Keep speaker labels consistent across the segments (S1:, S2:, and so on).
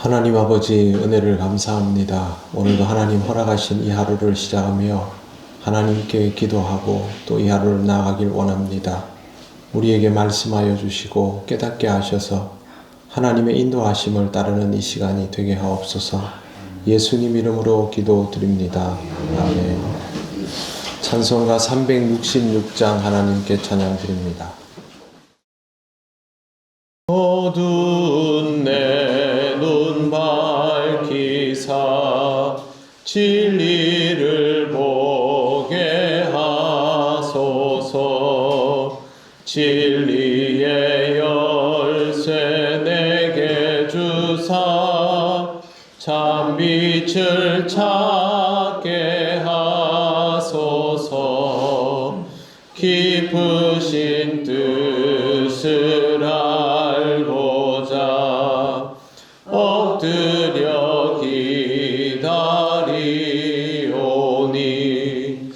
S1: 하나님 아버지 은혜를 감사합니다. 오늘도 하나님 허락하신 이 하루를 시작하며 하나님께 기도하고 또 이 하루를 나아가길 원합니다. 우리에게 말씀하여 주시고 깨닫게 하셔서 하나님의 인도하심을 따르는 이 시간이 되게 하옵소서. 예수님 이름으로 기도드립니다. 아멘. 찬송가 366장 하나님께 찬양드립니다. 어두운 내 눈 밝히사 진리를 보게 하소서. 진리의 열쇠 내게 주사 참빛을 찾게 하소서. 깊으신 뜻을 알고자 엎드려 기다리오니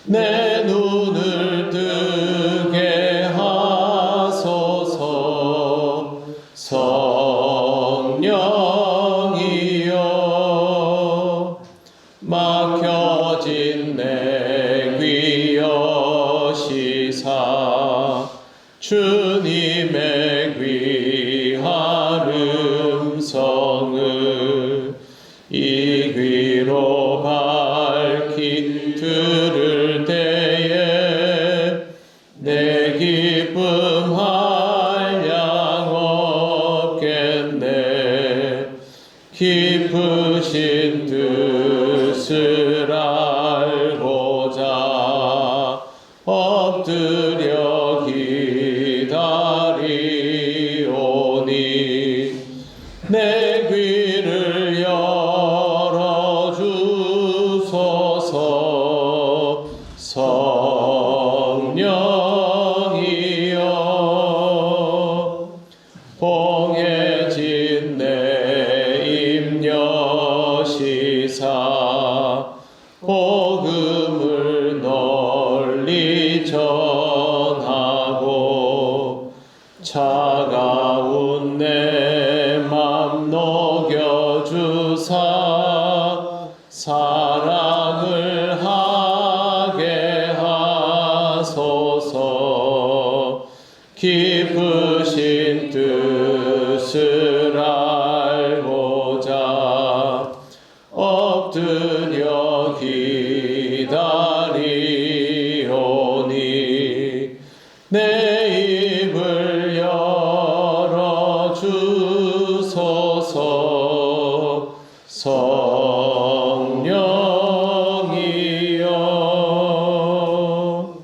S1: 내 눈을 뜨게 하소서. 성령이여 막혀진 내 귀 여시사 주님의 귀한 음성을 이 귀로 밝히 들을 때에 내 기쁨 한량 없겠네. 깊으신 뜻을 알고자 엎드려 기다리오니 내 귀를 열어주소서. 성령이여 봉해진 내 입 여시사 복음을 널리 전하고 차가운 내 맘 녹여주사 사랑을 하게 하소서. 깊으신 뜻을 알고자 엎드려 기다리오니 내 입을 열어주소서. 성령이여.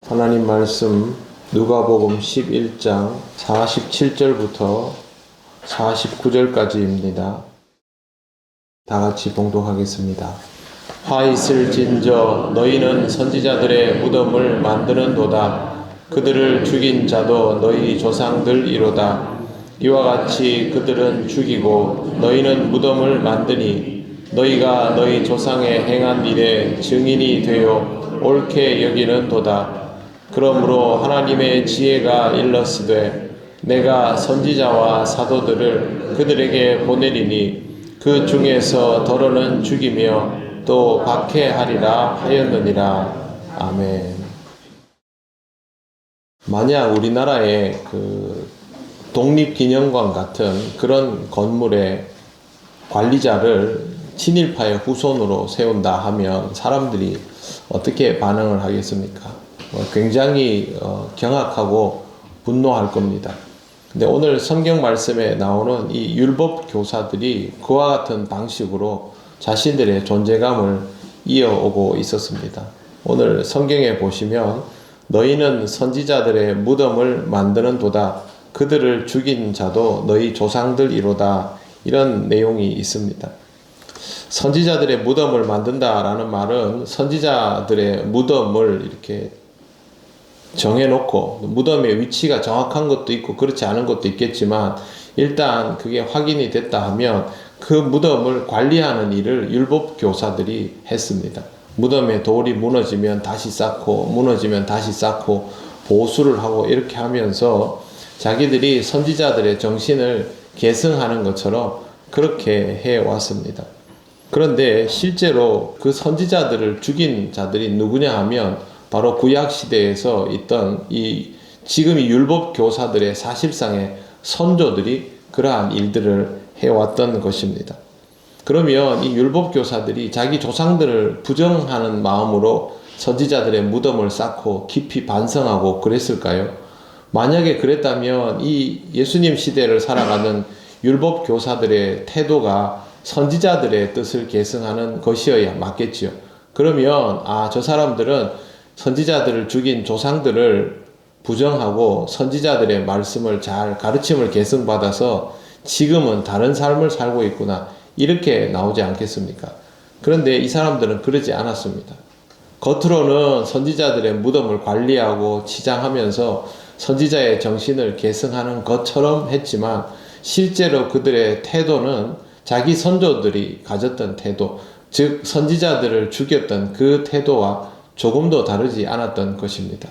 S1: 하나님 말씀 누가복음 11장 47절부터 49절까지입니다. 다 같이 봉독하겠습니다. 화 있을진저 너희는 선지자들의 무덤을 만드는도다. 그들을 죽인 자도 너희 조상들이로다. 이와 같이 그들은 죽이고 너희는 무덤을 만드니 너희가 너희 조상의 행한 일에 증인이 되어 옳게 여기는도다. 그러므로 하나님의 지혜가 일렀으되 내가 선지자와 사도들을 그들에게 보내리니 그 중에서 더러는 죽이며 또 박해하리라 하였느니라. 아멘. 만약 우리나라에 독립기념관 같은 그런 건물의 관리자를 친일파의 후손으로 세운다 하면 사람들이 어떻게 반응을 하겠습니까? 굉장히 경악하고 분노할 겁니다. 근데 오늘 성경 말씀에 나오는 이 율법 교사들이 그와 같은 방식으로 자신들의 존재감을 이어오고 있었습니다. 오늘 성경에 보시면 너희는 선지자들의 무덤을 만드는도다. 그들을 죽인 자도 너희 조상들이로다. 이런 내용이 있습니다. 선지자들의 무덤을 만든다라는 말은 선지자들의 무덤을 이렇게 정해놓고 무덤의 위치가 정확한 것도 있고 그렇지 않은 것도 있겠지만 일단 그게 확인이 됐다 하면 그 무덤을 관리하는 일을 율법 교사들이 했습니다. 무덤에 돌이 무너지면 다시 쌓고 무너지면 다시 쌓고 보수를 하고 이렇게 하면서 자기들이 선지자들의 정신을 계승하는 것처럼 그렇게 해왔습니다. 그런데 실제로 그 선지자들을 죽인 자들이 누구냐 하면 바로 구약시대에서 있던 지금 이 율법 교사들의 사실상의 선조들이 그러한 일들을 해왔던 것입니다. 그러면 이 율법 교사들이 자기 조상들을 부정하는 마음으로 선지자들의 무덤을 쌓고 깊이 반성하고 그랬을까요? 만약에 그랬다면 이 예수님 시대를 살아가는 율법 교사들의 태도가 선지자들의 뜻을 계승하는 것이어야 맞겠지요. 그러면 저 사람들은 선지자들을 죽인 조상들을 부정하고 선지자들의 말씀을 잘 가르침을 계승받아서 지금은 다른 삶을 살고 있구나, 이렇게 나오지 않겠습니까? 그런데 이 사람들은 그러지 않았습니다. 겉으로는 선지자들의 무덤을 관리하고 치장하면서 선지자의 정신을 계승하는 것처럼 했지만 실제로 그들의 태도는 자기 선조들이 가졌던 태도, 즉 선지자들을 죽였던 그 태도와 조금도 다르지 않았던 것입니다.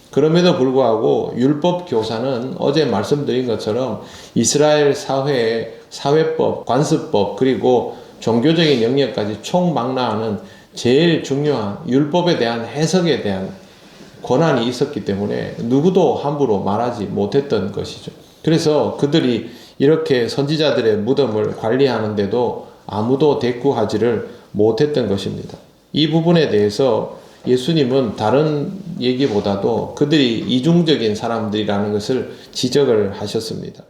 S1: 그럼에도 불구하고 율법 교사는 어제 말씀드린 것처럼 이스라엘 사회의 사회법, 관습법, 그리고 종교적인 영역까지 총망라하는 제일 중요한 율법에 대한 해석에 대한 권한이 있었기 때문에 누구도 함부로 말하지 못했던 것이죠. 그래서 그들이 이렇게 선지자들의 무덤을 관리하는데도 아무도 대꾸하지를 못했던 것입니다. 이 부분에 대해서 예수님은 다른 얘기보다도 그들이 이중적인 사람들이라는 것을 지적을 하셨습니다.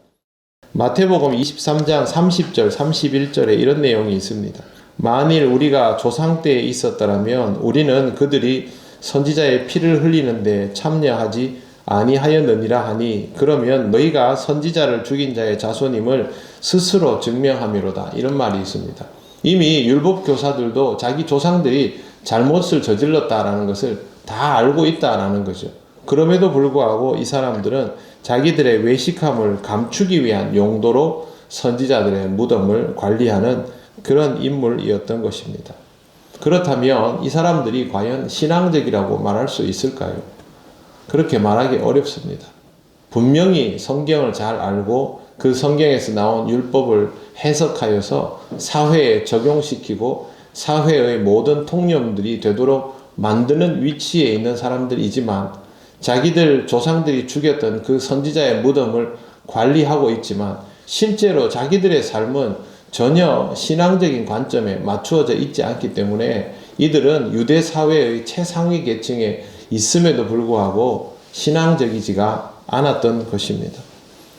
S1: 마태복음 23장 30절, 31절에 이런 내용이 있습니다. 만일 우리가 조상 때에 있었더라면 우리는 그들이 선지자의 피를 흘리는데 참여하지 아니하였느니라 하니 그러면 너희가 선지자를 죽인 자의 자손임을 스스로 증명함이로다. 이런 말이 있습니다. 이미 율법 교사들도 자기 조상들이 잘못을 저질렀다라는 것을 다 알고 있다라는 거죠. 그럼에도 불구하고 이 사람들은 자기들의 외식함을 감추기 위한 용도로 선지자들의 무덤을 관리하는 그런 인물이었던 것입니다. 그렇다면 이 사람들이 과연 신앙적이라고 말할 수 있을까요? 그렇게 말하기 어렵습니다. 분명히 성경을 잘 알고 그 성경에서 나온 율법을 해석하여서 사회에 적용시키고 사회의 모든 통념들이 되도록 만드는 위치에 있는 사람들이지만 자기들 조상들이 죽였던 그 선지자의 무덤을 관리하고 있지만 실제로 자기들의 삶은 전혀 신앙적인 관점에 맞추어져 있지 않기 때문에 이들은 유대 사회의 최상위 계층에 있음에도 불구하고 신앙적이지가 않았던 것입니다.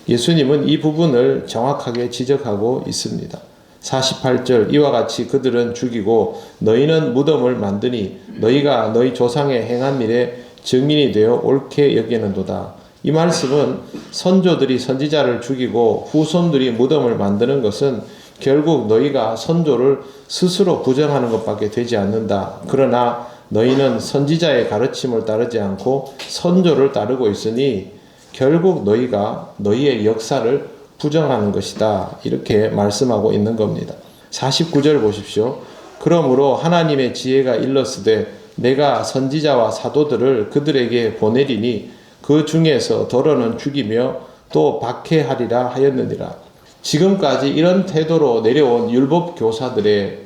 S1: 예수님은 이 부분을 정확하게 지적하고 있습니다. 48절 이와 같이 그들은 죽이고 너희는 무덤을 만드니 너희가 너희 조상의 행한 일에 증인이 되어 옳게 여기는도다. 이 말씀은 선조들이 선지자를 죽이고 후손들이 무덤을 만드는 것은 결국 너희가 선조를 스스로 부정하는 것밖에 되지 않는다. 그러나 너희는 선지자의 가르침을 따르지 않고 선조를 따르고 있으니 결국 너희가 너희의 역사를 부정하는 것이다. 이렇게 말씀하고 있는 겁니다. 49절 보십시오. 그러므로 하나님의 지혜가 일렀으되 내가 선지자와 사도들을 그들에게 보내리니 그 중에서 더러는 죽이며 또 박해하리라 하였느니라. 지금까지 이런 태도로 내려온 율법 교사들의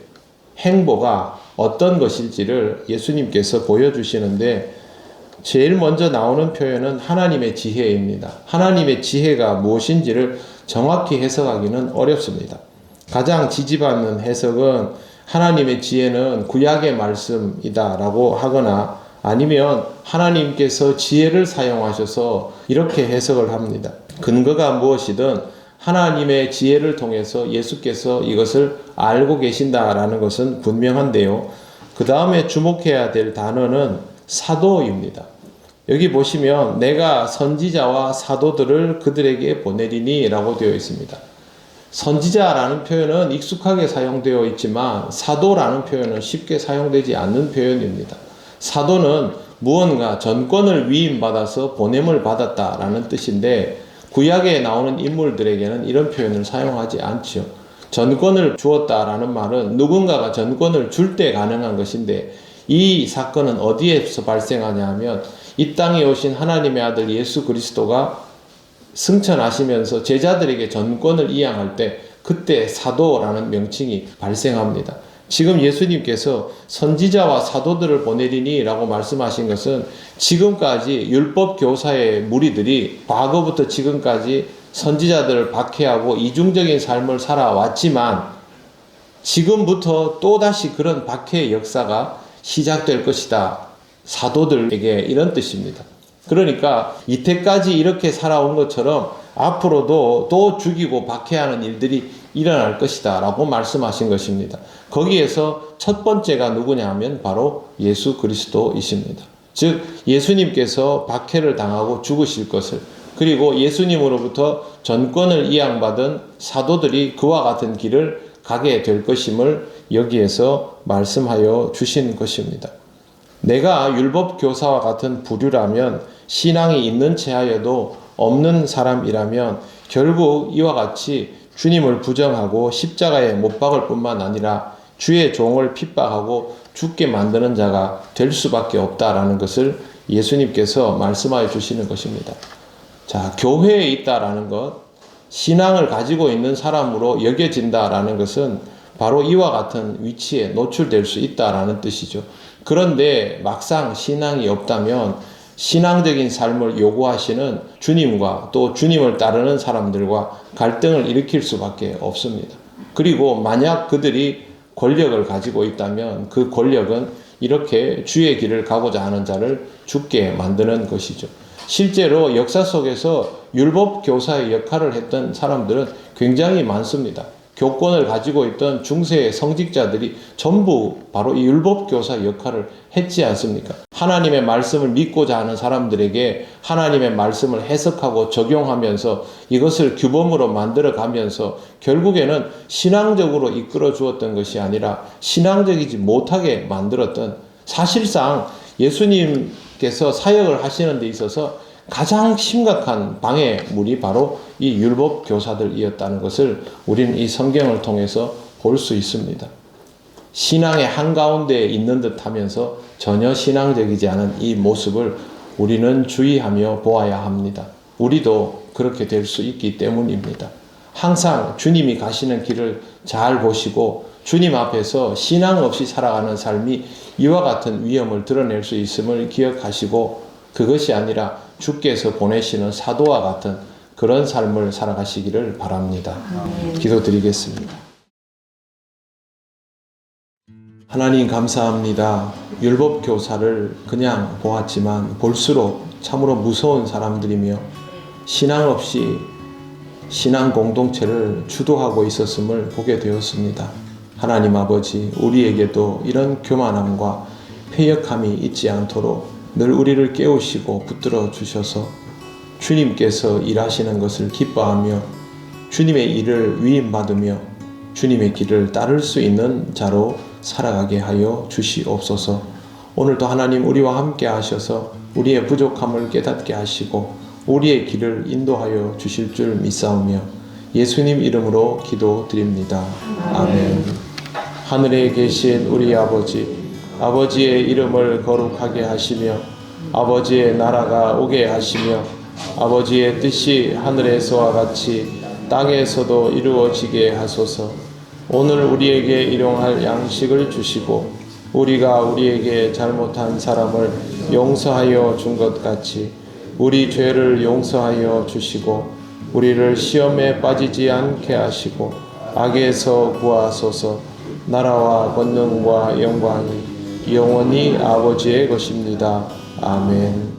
S1: 행보가 어떤 것일지를 예수님께서 보여주시는데 제일 먼저 나오는 표현은 하나님의 지혜입니다. 하나님의 지혜가 무엇인지를 정확히 해석하기는 어렵습니다. 가장 지지받는 해석은 하나님의 지혜는 구약의 말씀이다 라고 하거나 아니면 하나님께서 지혜를 사용하셔서 이렇게 해석을 합니다. 근거가 무엇이든 하나님의 지혜를 통해서 예수께서 이것을 알고 계신다라는 것은 분명한데요. 그 다음에 주목해야 될 단어는 사도입니다. 여기 보시면 내가 선지자와 사도들을 그들에게 보내리니 라고 되어 있습니다. 선지자라는 표현은 익숙하게 사용되어 있지만 사도라는 표현은 쉽게 사용되지 않는 표현입니다. 사도는 무언가 전권을 위임받아서 보냄을 받았다라는 뜻인데 구약에 나오는 인물들에게는 이런 표현을 사용하지 않죠. 전권을 주었다라는 말은 누군가가 전권을 줄 때 가능한 것인데 이 사건은 어디에서 발생하냐 하면 이 땅에 오신 하나님의 아들 예수 그리스도가 승천하시면서 제자들에게 전권을 이양할 때 그때 사도라는 명칭이 발생합니다. 지금 예수님께서 선지자와 사도들을 보내리니 라고 말씀하신 것은 지금까지 율법 교사의 무리들이 과거부터 지금까지 선지자들을 박해하고 이중적인 삶을 살아왔지만 지금부터 또다시 그런 박해의 역사가 시작될 것이다. 사도들에게 이런 뜻입니다. 그러니까 이때까지 이렇게 살아온 것처럼 앞으로도 또 죽이고 박해하는 일들이 일어날 것이다 라고 말씀하신 것입니다. 거기에서 첫 번째가 누구냐 하면 바로 예수 그리스도이십니다. 즉 예수님께서 박해를 당하고 죽으실 것을, 그리고 예수님으로부터 전권을 이양받은 사도들이 그와 같은 길을 가게 될 것임을 여기에서 말씀하여 주신 것입니다. 내가 율법 교사와 같은 부류라면, 신앙이 있는 체하여도 없는 사람이라면 결국 이와 같이 주님을 부정하고 십자가에 못 박을 뿐만 아니라 주의 종을 핍박하고 죽게 만드는 자가 될 수밖에 없다라는 것을 예수님께서 말씀하여 주시는 것입니다. 자, 교회에 있다라는 것, 신앙을 가지고 있는 사람으로 여겨진다라는 것은 바로 이와 같은 위치에 노출될 수 있다라는 뜻이죠. 그런데 막상 신앙이 없다면 신앙적인 삶을 요구하시는 주님과 또 주님을 따르는 사람들과 갈등을 일으킬 수밖에 없습니다. 그리고 만약 그들이 권력을 가지고 있다면 그 권력은 이렇게 주의 길을 가고자 하는 자를 죽게 만드는 것이죠. 실제로 역사 속에서 율법 교사의 역할을 했던 사람들은 굉장히 많습니다. 교권을 가지고 있던 중세 성직자들이 전부 바로 이 율법 교사 역할을 했지 않습니까? 하나님의 말씀을 믿고자 하는 사람들에게 하나님의 말씀을 해석하고 적용하면서 이것을 규범으로 만들어 가면서 결국에는 신앙적으로 이끌어 주었던 것이 아니라 신앙적이지 못하게 만들었던, 사실상 예수님께서 사역을 하시는 데 있어서 가장 심각한 방해물이 바로 이 율법 교사들이었다는 것을 우리는 이 성경을 통해서 볼 수 있습니다. 신앙의 한가운데에 있는 듯 하면서 전혀 신앙적이지 않은 이 모습을 우리는 주의하며 보아야 합니다. 우리도 그렇게 될 수 있기 때문입니다. 항상 주님이 가시는 길을 잘 보시고 주님 앞에서 신앙 없이 살아가는 삶이 이와 같은 위험을 드러낼 수 있음을 기억하시고, 그것이 아니라 주께서 보내시는 사도와 같은 그런 삶을 살아가시기를 바랍니다. 기도드리겠습니다. 하나님 감사합니다. 율법 교사를 그냥 보았지만 볼수록 참으로 무서운 사람들이며 신앙 없이 신앙 공동체를 주도하고 있었음을 보게 되었습니다. 하나님 아버지, 우리에게도 이런 교만함과 패역함이 있지 않도록 늘 우리를 깨우시고 붙들어 주셔서 주님께서 일하시는 것을 기뻐하며 주님의 일을 위임받으며 주님의 길을 따를 수 있는 자로 살아가게 하여 주시옵소서. 오늘도 하나님 우리와 함께 하셔서 우리의 부족함을 깨닫게 하시고 우리의 길을 인도하여 주실 줄 믿사오며 예수님 이름으로 기도드립니다. 아멘. 하늘에 계신 우리 아버지, 아버지의 이름을 거룩하게 하시며 아버지의 나라가 오게 하시며 아버지의 뜻이 하늘에서와 같이 땅에서도 이루어지게 하소서. 오늘 우리에게 일용할 양식을 주시고 우리가 우리에게 잘못한 사람을 용서하여 준 것 같이 우리 죄를 용서하여 주시고 우리를 시험에 빠지지 않게 하시고 악에서 구하소서. 나라와 권능과 영광이 영원히 아버지의 것입니다. 아멘.